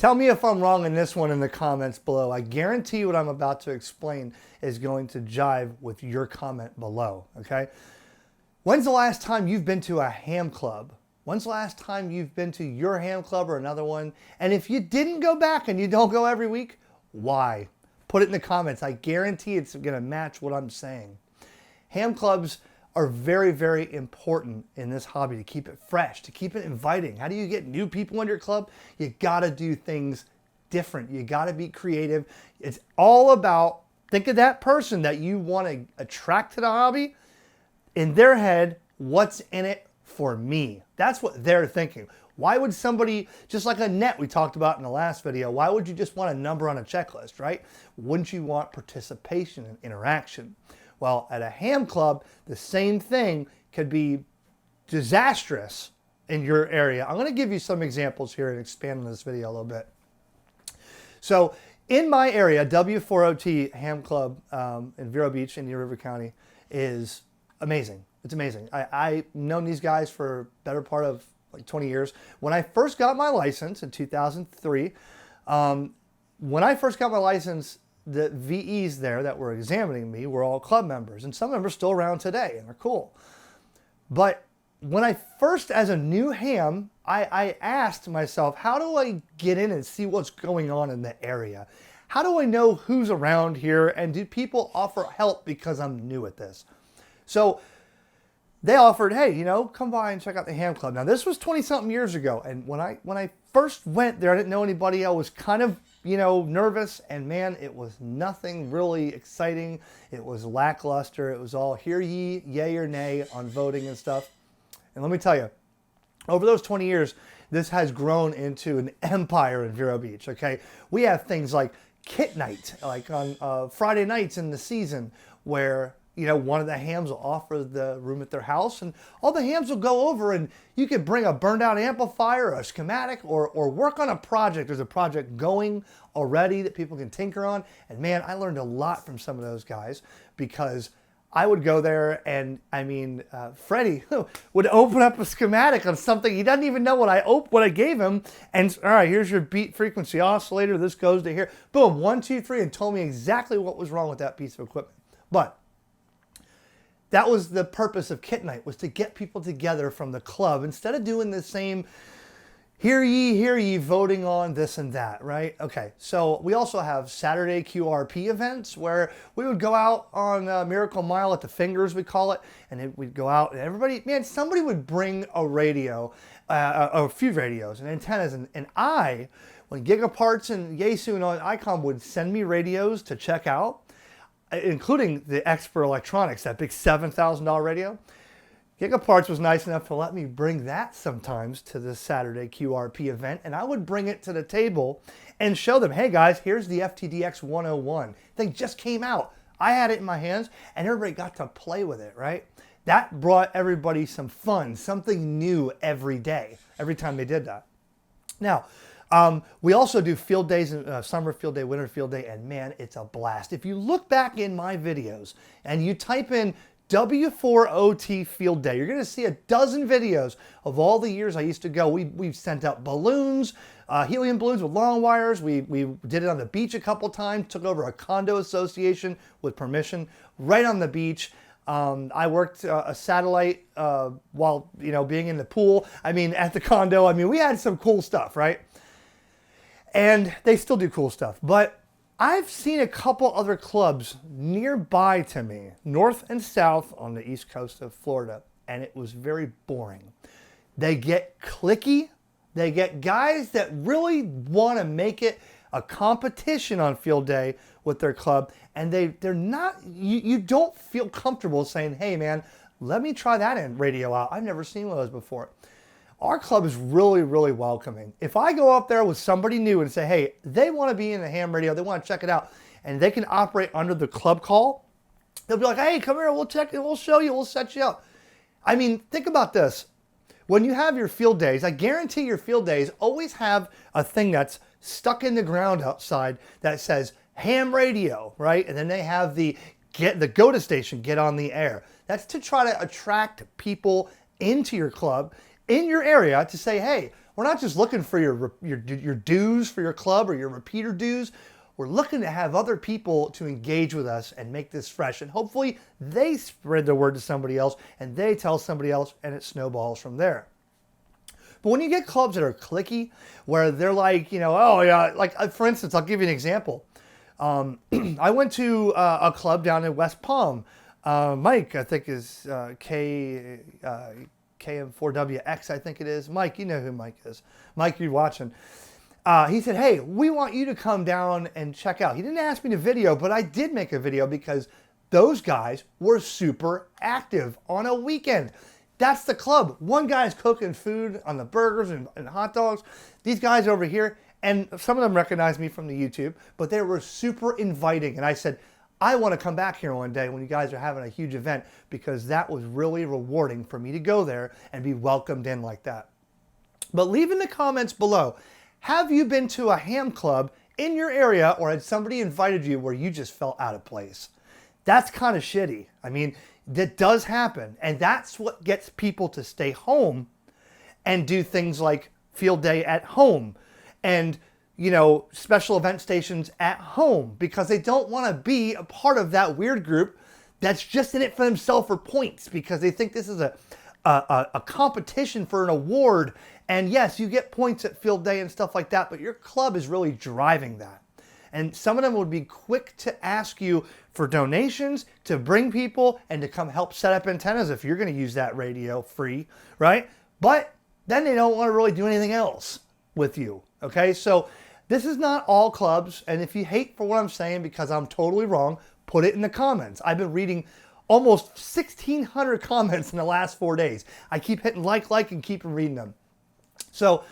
Tell me if I'm wrong in this one in the comments below. I guarantee what I'm about to explain is going to jive with your comment below, okay? When's the last time you've been to a ham club? When's the last time you've been to your ham club or another one? And if you didn't go back and you don't go every week, why? Put it in the comments. I guarantee it's going to match what I'm saying. Ham clubs are very, very important in this hobby to keep it fresh, to keep it inviting. How do you get new people in your club? You got to do things different. You got to be creative. It's all about, think of that person that you want to attract to the hobby. In their head, what's in it for me? That's what they're thinking. Why would somebody, just like a net we talked about in the last video, why would you just want a number on a checklist, right? Wouldn't you want participation and interaction? Well, at a ham club, the same thing could be disastrous in your area. I'm going to give you some examples here and expand on this video a little bit. So in my area, W4OT Ham Club in Vero Beach, Indian River County is amazing. It's amazing. I've known these guys for better part of like 20 years. When I first got my license in 2003, when I first got my license, the VEs there that were examining me were all club members, and some of them are still around today and they're cool. But when I first, as a new ham, I asked myself, how do I get in and see what's going on in the area? How do I know who's around here, and do people offer help because I'm new at this? So they offered, hey, you know, come by and check out the ham club. Now this was 20-something years ago, and when I first went there, I didn't know anybody. I was kind of, you know, nervous, and man, it was nothing really exciting. It was lackluster. It was all hear ye, yay or nay on voting and stuff. And let me tell you, over those 20 years, this has grown into an empire in Vero Beach, okay? We have things like Kit Night, like on Friday nights in the season, where, you know, one of the hams will offer the room at their house, and all the hams will go over, and you could bring a burned out amplifier, or a schematic, or work on a project. There's a project going already that people can tinker on. And man, I learned a lot from some of those guys, because I would go there and, I mean, Freddie would open up a schematic on something. He doesn't even know what I gave him. And all right, here's your beat frequency oscillator. This goes to here. Boom, 1, 2, 3, and told me exactly what was wrong with that piece of equipment. But that was the purpose of Kit Night, was to get people together from the club instead of doing the same hear ye, voting on this and that, right? Okay, so we also have Saturday QRP events where we would go out on Miracle Mile at the Fingers, we call it, and we'd go out and everybody, man, somebody would bring a radio, a few radios and antennas, and I, when Gigaparts and Yaesu and ICOM would send me radios to check out, including the Expert Electronics, that big $7,000 radio, Gigaparts was nice enough to let me bring that sometimes to the Saturday QRP event, and I would bring it to the table and show them, hey guys, here's the FTDX 101. Thing just came out. I had it in my hands, and everybody got to play with it, right? That brought everybody some fun, something new every day, every time they did that. Now, we also do field days, summer field day, winter field day, and man, it's a blast. If you look back in my videos and you type in W4OT Field Day, you're going to see a dozen videos of all the years I used to go. We've sent out balloons, helium balloons with long wires. We did it on the beach a couple times, took over a condo association with permission right on the beach. I worked a satellite while, you know, being in the pool. I mean, at the condo. I mean, we had some cool stuff, right? And they still do cool stuff. But I've seen a couple other clubs nearby to me, north and south on the east coast of Florida, and it was very boring. They get cliquey. They get guys that really want to make it a competition on field day with their club, and they're not, you don't feel comfortable saying, hey man, let me try that in radio out. I've never seen one of those before. Our club is really, really welcoming. If I go up there with somebody new and say, hey, they want to be in the ham radio, they want to check it out, and they can operate under the club call, they'll be like, hey, come here, we'll check it, we'll show you, we'll set you up. I mean, think about this. When you have your field days, I guarantee your field days always have a thing that's stuck in the ground outside that says ham radio, right? And then they have the go to station, get on the air. That's to try to attract people into your club, in your area, to say, hey, we're not just looking for your dues for your club or your repeater dues. We're looking to have other people to engage with us and make this fresh. And hopefully they spread the word to somebody else and they tell somebody else and it snowballs from there. But when you get clubs that are cliquey, where they're like, oh yeah, like for instance, I'll give you an example. I went to a club down in West Palm. Mike, I think is KM4WX, I think it is. Mike, you know who Mike is. Mike, you're watching. He said, hey, we want you to come down and check out. He didn't ask me to video, but I did make a video because those guys were super active on a weekend. That's the club. One guy's cooking food on the burgers and hot dogs. These guys over here, and some of them recognized me from the YouTube, but they were super inviting. And I said, I want to come back here one day when you guys are having a huge event, because that was really rewarding for me to go there and be welcomed in like that. But leave in the comments below, have you been to a ham club in your area, or had somebody invited you where you just felt out of place? That's kind of shitty. I mean, that does happen. And that's what gets people to stay home and do things like field day at home and, special event stations at home, because they don't want to be a part of that weird group that's just in it for themselves for points, because they think this is a competition for an award. And yes, you get points at field day and stuff like that, but your club is really driving that. And some of them would be quick to ask you for donations, to bring people, and to come help set up antennas if you're going to use that radio free, right? But then they don't want to really do anything else with you, okay? So this is not all clubs, and if you hate for what I'm saying because I'm totally wrong, put it in the comments. I've been reading almost 1,600 comments in the last 4 days. I keep hitting like, and keep reading them. So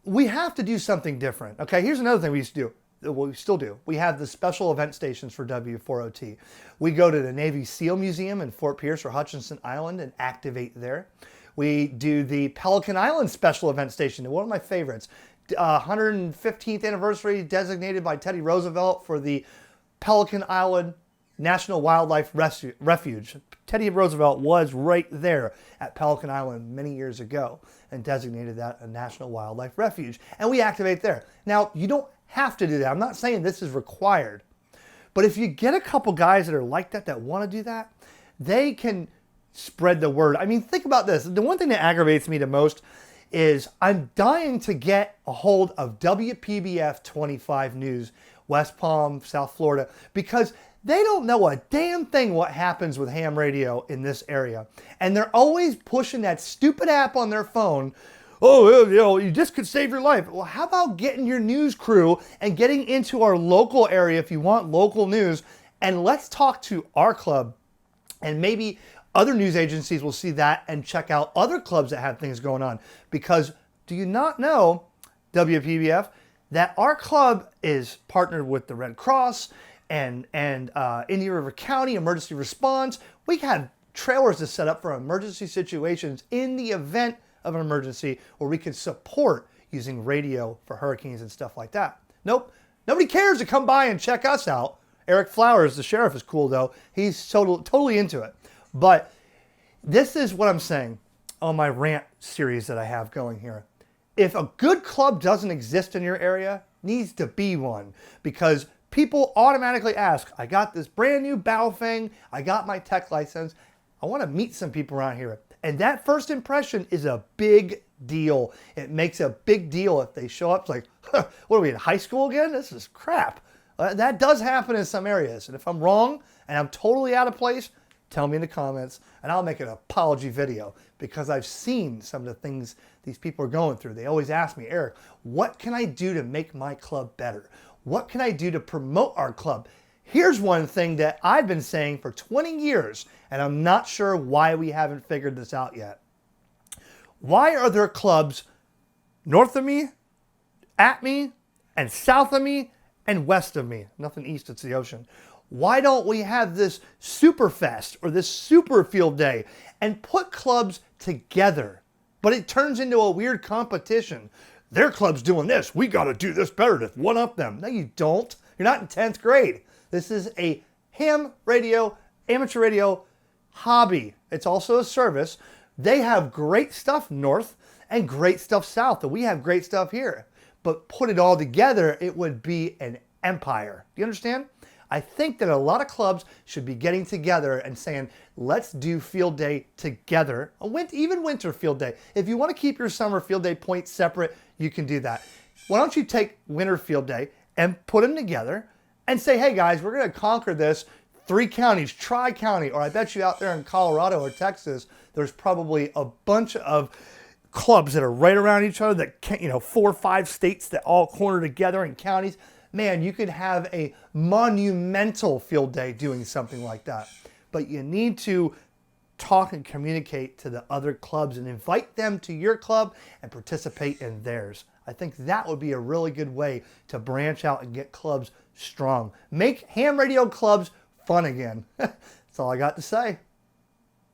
we have to do something different, okay? Here's another thing we used to do. Well, we still do. We have the special event stations for W4OT. We go to the Navy SEAL Museum in Fort Pierce or Hutchinson Island and activate there. We do the Pelican Island special event station, one of my favorites. 115th anniversary designated by Teddy Roosevelt for the Pelican Island National Wildlife Refuge. Teddy Roosevelt was right there at Pelican Island many years ago and designated that a National Wildlife Refuge. And we activate there. Now, you don't have to do that. I'm not saying this is required. But if you get a couple guys that are like that, that want to do that, they can spread the word. I mean, think about this. The one thing that aggravates me the most is I'm dying to get a hold of WPBF 25 News, West Palm, South Florida, because they don't know a damn thing what happens with ham radio in this area. And they're always pushing that stupid app on their phone. Oh, you just could save your life. Well, how about getting your news crew and getting into our local area if you want local news, and let's talk to our club, and maybe other news agencies will see that and check out other clubs that have things going on. Because do you not know, WPBF, that our club is partnered with the Red Cross and Indian River County Emergency Response. We have trailers to set up for emergency situations in the event of an emergency, where we can support using radio for hurricanes and stuff like that. Nope, nobody cares to come by and check us out. Eric Flowers, the sheriff, is cool though. He's totally into it. But this is what I'm saying on my rant series that I have going here. If a good club doesn't exist in your area, needs to be one, because people automatically ask, I got this brand new Baofeng, I got my tech license, I want to meet some people around here. And that first impression is a big deal. It makes a big deal if they show up. It's like, huh, what are we in high school again? This is crap. That does happen in some areas. And if I'm wrong and I'm totally out of place, tell me in the comments and I'll make an apology video, because I've seen some of the things these people are going through. They always ask me, Eric, what can I do to make my club better? What can I do to promote our club? Here's one thing that I've been saying for 20 years, and I'm not sure why we haven't figured this out yet. Why are there clubs north of me, at me, and south of me, and west of me? Nothing east, it's the ocean. Why don't we have this super fest or this super field day and put clubs together? But it turns into a weird competition. Their club's doing this. We got to do this better to one up them. No, you don't. You're not in 10th grade. This is a ham radio, amateur radio hobby. It's also a service. They have great stuff north, and great stuff south, and we have great stuff here. But put it all together, it would be an empire. Do you understand? I think that a lot of clubs should be getting together and saying, let's do field day together, even winter field day. If you want to keep your summer field day points separate, you can do that. Why don't you take winter field day and put them together and say, hey guys, we're going to conquer this 3 counties, tri-county, or I bet you out there in Colorado or Texas, there's probably a bunch of clubs that are right around each other that can't, 4 or 5 states that all corner together in counties. Man, you could have a monumental field day doing something like that. But you need to talk and communicate to the other clubs and invite them to your club and participate in theirs. I think that would be a really good way to branch out and get clubs strong. Make ham radio clubs fun again. That's all I got to say.